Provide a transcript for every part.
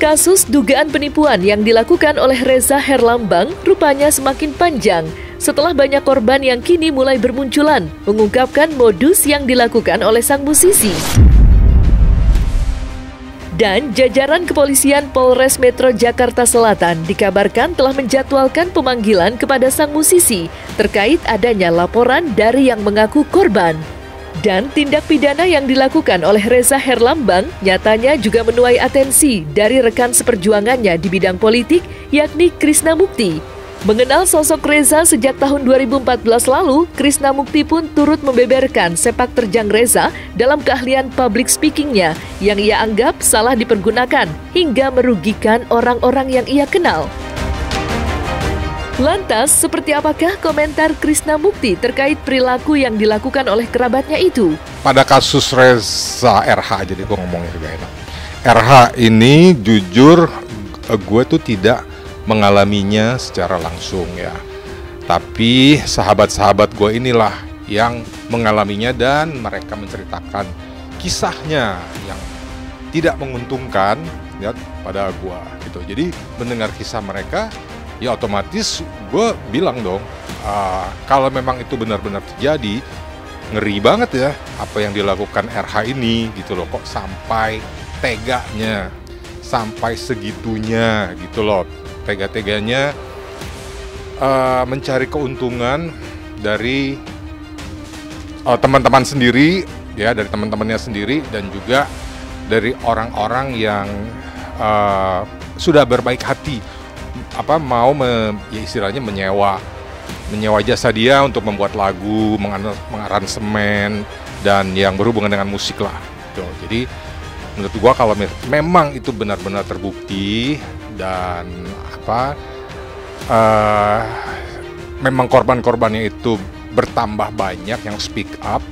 Kasus dugaan penipuan yang dilakukan oleh Reza Herlambang rupanya semakin panjang setelah banyak korban yang kini mulai bermunculan mengungkapkan modus yang dilakukan oleh sang musisi. Dan jajaran kepolisian Polres Metro Jakarta Selatan dikabarkan telah menjadwalkan pemanggilan kepada sang musisi terkait adanya laporan dari yang mengaku korban. Dan tindak pidana yang dilakukan oleh Reza Herlambang nyatanya juga menuai atensi dari rekan seperjuangannya di bidang politik, yakni Krishna Mukti. Mengenal sosok Reza sejak tahun 2014 lalu, Krishna Mukti pun turut membeberkan sepak terjang Reza dalam keahlian public speaking-nya yang ia anggap salah dipergunakan hingga merugikan orang-orang yang ia kenal. Lantas, seperti apakah komentar Krishna Mukti terkait perilaku yang dilakukan oleh kerabatnya itu? Pada kasus Reza RH, jadi gue ngomongnya juga enak. RH ini jujur gue tuh tidak mengalaminya secara langsung ya. Tapi sahabat-sahabat gue inilah yang mengalaminya dan mereka menceritakan kisahnya yang tidak menguntungkan ya pada gue gitu. Jadi mendengar kisah mereka, ya otomatis gue bilang dong, kalau memang itu benar-benar terjadi, ngeri banget ya apa yang dilakukan RH ini gitu loh, kok sampai teganya, sampai segitunya gitu loh, tega-teganya mencari keuntungan dari teman-teman sendiri, ya dari teman-temannya sendiri dan juga dari orang-orang yang sudah berbaik hati. Ya istilahnya menyewa jasa dia untuk membuat lagu, mengaransemen dan yang berhubungan dengan musik lah. Gitu. Jadi menurut gua kalau memang itu benar-benar terbukti dan memang korban-korbannya itu bertambah banyak yang speak up,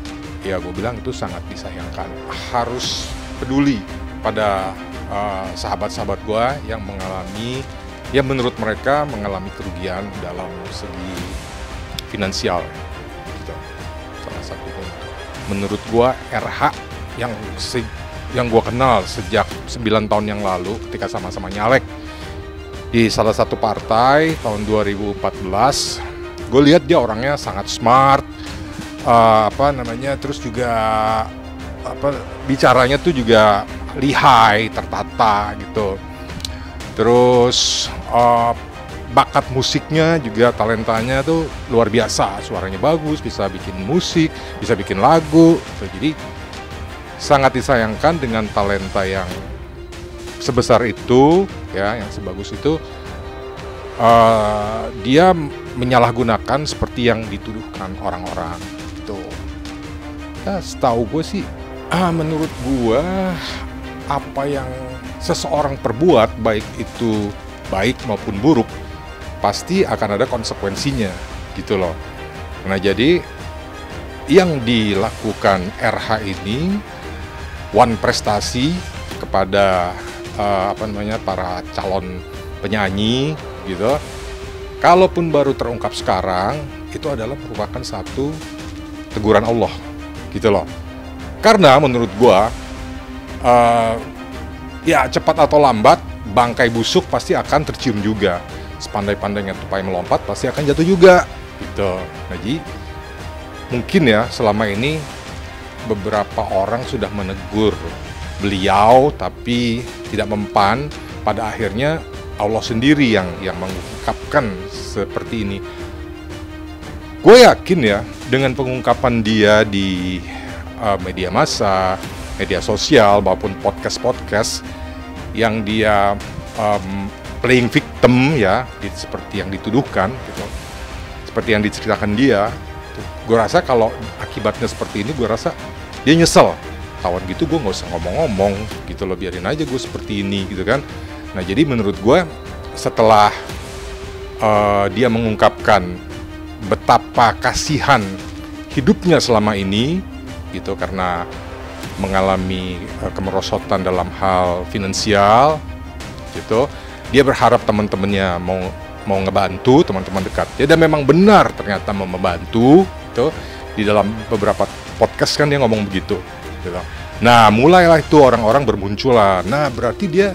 ya gue bilang itu sangat disayangkan. Harus peduli pada sahabat-sahabat gua yang mengalami, ya menurut mereka mengalami kerugian dalam segi finansial gitu. Salah satu menurut gua RH yang gua kenal sejak 9 tahun yang lalu ketika sama-sama nyalek di salah satu partai tahun 2014, gue lihat dia orangnya sangat smart, terus juga bicaranya tuh juga lihai, tertata gitu. Terus bakat musiknya juga, talentanya tuh luar biasa, suaranya bagus, bisa bikin musik, bisa bikin lagu. Jadi sangat disayangkan dengan talenta yang sebesar itu, ya, yang sebagus itu, dia menyalahgunakan seperti yang dituduhkan orang-orang. Gitu. Nah, setahu gue sih, menurut gue apa yang seseorang perbuat, baik itu baik maupun buruk, pasti akan ada konsekuensinya gitu loh. Nah jadi yang dilakukan RH ini one prestasi kepada para calon penyanyi gitu. Kalaupun baru terungkap sekarang, itu adalah merupakan satu teguran Allah gitu loh. Karena menurut gua ya cepat atau lambat bangkai busuk pasti akan tercium juga. Sepandai-pandainya tupai melompat pasti akan jatuh juga gitu. Jadi mungkin ya selama ini beberapa orang sudah menegur beliau tapi tidak mempan. Pada akhirnya Allah sendiri yang mengungkapkan seperti ini. Gue yakin ya dengan pengungkapan dia di media massa, media sosial maupun podcast yang dia playing victim ya, seperti yang dituduhkan gitu, seperti yang diceritakan dia. Gue rasa kalau akibatnya seperti ini, gue rasa dia nyesel. Kawan gitu gue nggak usah ngomong-ngomong gitu loh, biarin aja gue seperti ini gitu kan. Nah jadi menurut gue setelah dia mengungkapkan betapa kasihan hidupnya selama ini gitu karena mengalami kemerosotan dalam hal finansial gitu, dia berharap teman-temannya mau ngebantu, teman-teman dekatnya, dan memang benar ternyata membantu gitu. Di dalam beberapa podcast kan dia ngomong begitu gitu. Nah mulailah itu orang-orang bermunculan. Nah berarti dia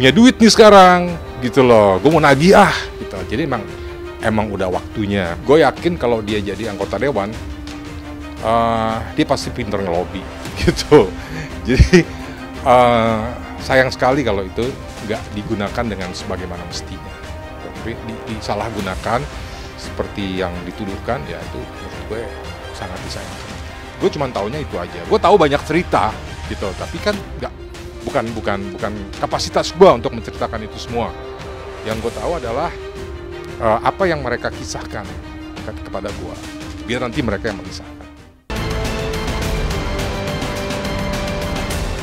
punya duit nih sekarang, gitu loh. Gue mau nagih gitu. Jadi emang udah waktunya. Gue yakin kalau dia jadi anggota dewan, dia pasti pinter ngelobi, gitu. Jadi sayang sekali kalau itu nggak digunakan dengan sebagaimana mestinya. Tapi disalahgunakan seperti yang dituduhkan, ya itu menurut gue sangat disayangkan. Gue cuma taunya itu aja. Gue tahu banyak cerita, gitu. Tapi kan bukan kapasitas gue untuk menceritakan itu semua. Yang gue tahu adalah apa yang mereka kisahkan kepada gue. Biar nanti mereka yang mengisahkan.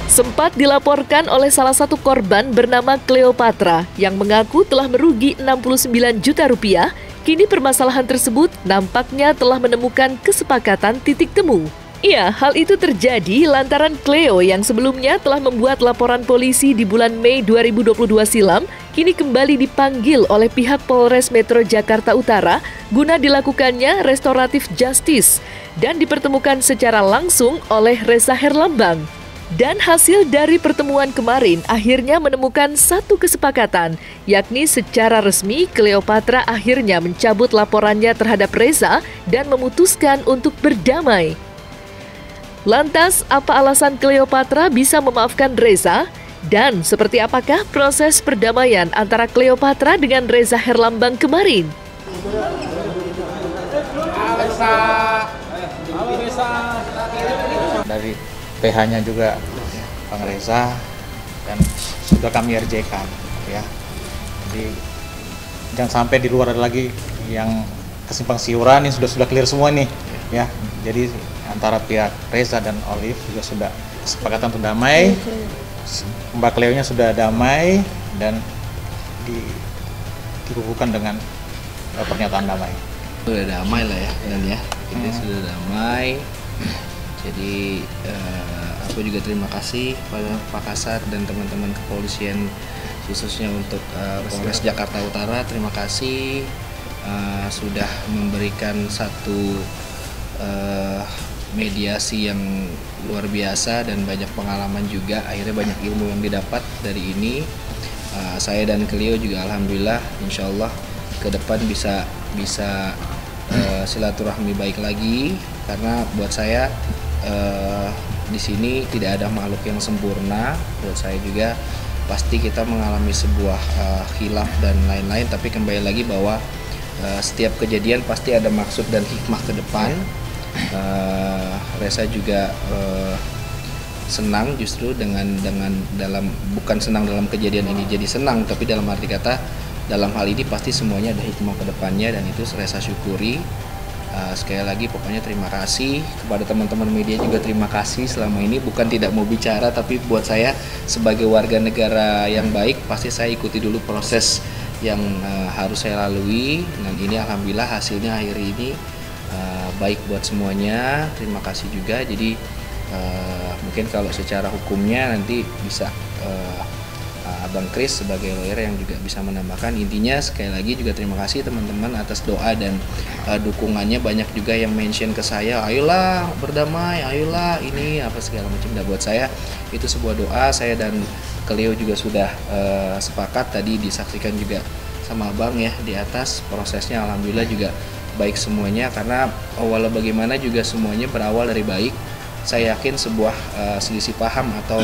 Sempat dilaporkan oleh salah satu korban bernama Cleopatra yang mengaku telah merugi 69 juta rupiah, kini permasalahan tersebut nampaknya telah menemukan kesepakatan titik temu. Ya, hal itu terjadi lantaran Cleo yang sebelumnya telah membuat laporan polisi di bulan Mei 2022 silam, kini kembali dipanggil oleh pihak Polres Metro Jakarta Utara guna dilakukannya restoratif justice dan dipertemukan secara langsung oleh Reza Herlambang. Dan hasil dari pertemuan kemarin akhirnya menemukan satu kesepakatan, yakni secara resmi Cleopatra akhirnya mencabut laporannya terhadap Reza dan memutuskan untuk berdamai. Lantas, apa alasan Cleopatra bisa memaafkan Reza? Dan seperti apakah proses perdamaian antara Cleopatra dengan Reza Herlambang kemarin? Dari PH-nya juga Bang Reza dan sudah kami RJ-kan ya. Jadi jangan sampai di luar ada lagi yang kesimpang siuran, ini sudah clear semua nih ya. Jadi antara pihak Reza dan Olive juga sudah kesepakatan untuk damai. Mbak Cleo-nya sudah damai dan dikukuhkan dengan pernyataan damai. Sudah damai lah ya, dan ya kita sudah damai. Jadi aku juga terima kasih pada Pak Kasat dan teman-teman kepolisian khususnya untuk Polres Jakarta Utara. Terima kasih sudah memberikan satu mediasi yang luar biasa dan banyak pengalaman juga. Akhirnya banyak ilmu yang didapat dari ini. Saya dan Cleo juga alhamdulillah insya Allah ke depan bisa silaturahmi baik lagi, karena buat saya di sini tidak ada makhluk yang sempurna. Buat saya juga pasti kita mengalami sebuah khilaf dan lain-lain, tapi kembali lagi bahwa setiap kejadian pasti ada maksud dan hikmah ke depan. Reza juga senang justru dengan bukan senang dalam kejadian ini jadi senang, tapi dalam arti kata dalam hal ini pasti semuanya ada hikmah ke depannya, dan itu Reza syukuri. Sekali lagi pokoknya terima kasih kepada teman-teman media juga, terima kasih selama ini, bukan tidak mau bicara, tapi buat saya sebagai warga negara yang baik pasti saya ikuti dulu proses yang harus saya lalui, dan ini alhamdulillah hasilnya akhir ini baik buat semuanya. Terima kasih juga. Jadi mungkin kalau secara hukumnya nanti bisa Abang Kris sebagai lawyer yang juga bisa menambahkan. Intinya sekali lagi juga terima kasih teman-teman atas doa dan dukungannya. Banyak juga yang mention ke saya, ayolah berdamai, ayolah ini apa segala macam. Dan buat saya itu sebuah doa. Saya dan Cleo juga sudah sepakat, tadi disaksikan juga sama Abang ya di atas. Prosesnya alhamdulillah juga baik semuanya, karena walau bagaimana juga semuanya berawal dari baik. Saya yakin sebuah selisih paham atau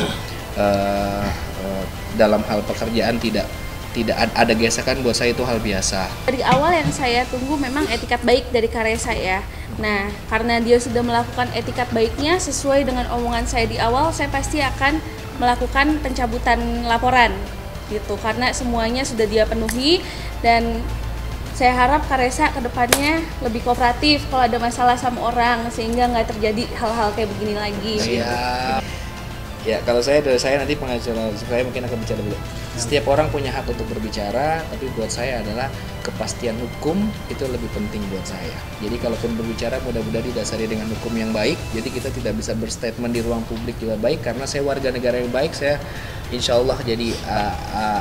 dalam hal pekerjaan tidak ada gesekan, buat saya itu hal biasa. Dari awal yang saya tunggu memang etikat baik dari Reza ya. Nah, karena dia sudah melakukan etikat baiknya sesuai dengan omongan saya di awal, saya pasti akan melakukan pencabutan laporan gitu, karena semuanya sudah dia penuhi. Dan saya harap Reza kedepannya lebih kooperatif kalau ada masalah sama orang, sehingga nggak terjadi hal-hal kayak begini lagi. Siap. Ya, kalau dari saya nanti pengacara saya mungkin akan bicara dulu. Setiap orang punya hak untuk berbicara, tapi buat saya adalah kepastian hukum itu lebih penting buat saya. Jadi kalaupun berbicara mudah-mudahan didasari dengan hukum yang baik. Jadi kita tidak bisa berstatement di ruang publik juga baik, karena saya warga negara yang baik. Saya insya Allah jadi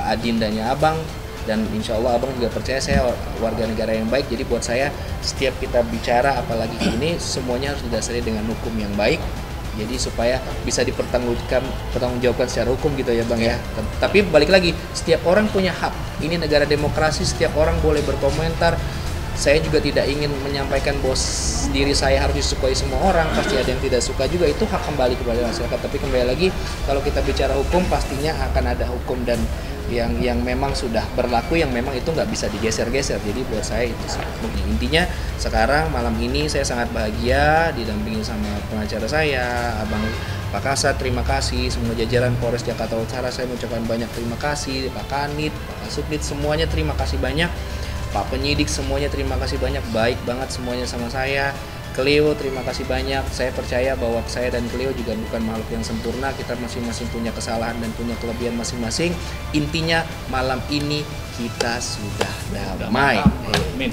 adindanya Abang, dan insya Allah Abang juga percaya saya warga negara yang baik. Jadi buat saya setiap kita bicara apalagi ini semuanya harus didasari dengan hukum yang baik. Jadi supaya bisa dipertanggungjawabkan secara hukum gitu ya Bang ya. Tapi balik lagi, setiap orang punya hak. Ini negara demokrasi, setiap orang boleh berkomentar. Saya juga tidak ingin menyampaikan bahwa diri saya harus disukai semua orang, pasti ada yang tidak suka juga, itu hak kembali kepada masyarakat. Tapi kembali lagi, kalau kita bicara hukum pastinya akan ada hukum dan yang memang sudah berlaku, yang memang itu nggak bisa digeser-geser. Jadi buat saya itu intinya sekarang malam ini saya sangat bahagia didampingi sama pengacara saya, Abang Pak Kasat, terima kasih semua jajaran Polres Jakarta Utara, saya mengucapkan banyak terima kasih, Pak Kanit, Pak Kasubdit, semuanya terima kasih banyak. Pak Penyidik semuanya terima kasih banyak, baik banget semuanya sama saya. Cleo terima kasih banyak, saya percaya bahwa saya dan Cleo juga bukan makhluk yang sempurna, kita masing-masing punya kesalahan dan punya kelebihan masing-masing. Intinya malam ini kita sudah damai. Amin.